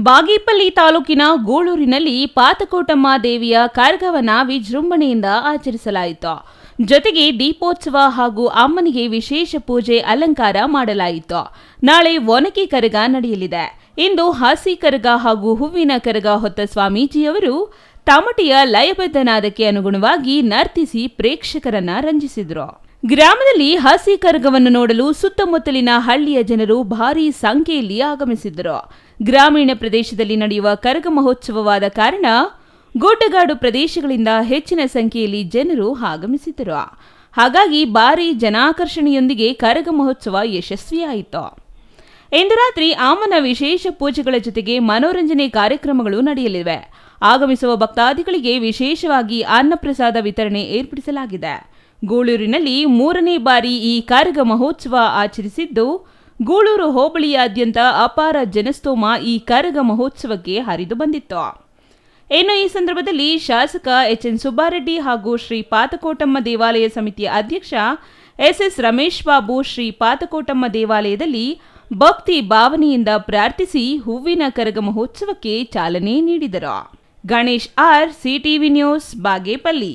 ಬಾಗೇಪಲ್ಲಿ ತಾಲೂಕಿನ ಗೂಳೂರಿನಲ್ಲಿ ಪಾತಕೋಟಮ್ಮ ದೇವಿಯ ಕರಗವನ್ನ ವಿಜೃಂಭಣೆಯಿಂದ ಆಚರಿಸಲಾಯಿತು. ಜೊತೆಗೆ ದೀಪೋತ್ಸವ ಹಾಗೂ ಅಮ್ಮನಿಗೆ ವಿಶೇಷ ಪೂಜೆ ಅಲಂಕಾರ ಮಾಡಲಾಯಿತು. ನಾಳೆ ಒನಕೆ ಕರಗ ನಡೆಯಲಿದೆ. ಇಂದು ಹಸಿ ಕರಗ ಹಾಗೂ ಹೂವಿನ ಕರಗ ಹೊತ್ತ ಸ್ವಾಮೀಜಿಯವರು ತಮಟೆಯ ಲಯಬದ್ಧನಾದಕ್ಕೆ ಅನುಗುಣವಾಗಿ ನರ್ತಿಸಿ ಪ್ರೇಕ್ಷಕರನ್ನ ರಂಜಿಸಿದರು. ಗ್ರಾಮದಲ್ಲಿ ಹಸಿ ಕರಗವನ್ನು ನೋಡಲು ಸುತ್ತಮುತ್ತಲಿನ ಹಳ್ಳಿಯ ಜನರು ಭಾರೀ ಸಂಖ್ಯೆಯಲ್ಲಿ ಆಗಮಿಸಿದ್ದರು. ಗ್ರಾಮೀಣ ಪ್ರದೇಶದಲ್ಲಿ ನಡೆಯುವ ಕರಗ ಮಹೋತ್ಸವವಾದ ಕಾರಣ ಗುಡ್ಡಗಾಡು ಪ್ರದೇಶಗಳಿಂದ ಹೆಚ್ಚಿನ ಸಂಖ್ಯೆಯಲ್ಲಿ ಜನರು ಆಗಮಿಸಿದ್ದರು. ಹಾಗಾಗಿ ಭಾರೀ ಜನಾಕರ್ಷಣೆಯೊಂದಿಗೆ ಕರಗ ಮಹೋತ್ಸವ ಯಶಸ್ವಿಯಾಯಿತು. ಇಂದು ರಾತ್ರಿ ಅಮ್ಮನ ವಿಶೇಷ ಪೂಜೆಗಳ ಜೊತೆಗೆ ಮನೋರಂಜನೆ ಕಾರ್ಯಕ್ರಮಗಳು ನಡೆಯಲಿವೆ. ಆಗಮಿಸುವ ಭಕ್ತಾದಿಗಳಿಗೆ ವಿಶೇಷವಾಗಿ ಅನ್ನಪ್ರಸಾದ ವಿತರಣೆ ಏರ್ಪಡಿಸಲಾಗಿದೆ. ಗೂಳೂರಿನಲ್ಲಿ 3ನೇ ಬಾರಿ ಈ ಕರಗ ಮಹೋತ್ಸವ ಆಚರಿಸಿದ್ದು, ಗೂಳೂರು ಹೋಬಳಿಯಾದ್ಯಂತ ಅಪಾರ ಜನಸ್ತೋಮ ಈ ಕರಗ ಮಹೋತ್ಸವಕ್ಕೆ ಹರಿದು ಬಂದಿತ್ತು. ಇನ್ನು ಈ ಸಂದರ್ಭದಲ್ಲಿ ಶಾಸಕ ಎಚ್ಎನ್ ಸುಬ್ಬಾರೆಡ್ಡಿ ಹಾಗೂ ಶ್ರೀ ಪಾತಕೋಟಮ್ಮ ದೇವಾಲಯ ಸಮಿತಿಯ ಅಧ್ಯಕ್ಷ ಎಸ್ಎಸ್ ರಮೇಶ್ ಬಾಬು ಶ್ರೀ ಪಾತಕೋಟಮ್ಮ ದೇವಾಲಯದಲ್ಲಿ ಭಕ್ತಿ ಭಾವನೆಯಿಂದ ಪ್ರಾರ್ಥಿಸಿ ಹೂವಿನ ಕರಗ ಮಹೋತ್ಸವಕ್ಕೆ ಚಾಲನೆ ನೀಡಿದರು. Ganesh R, CTV news, Bagepalli.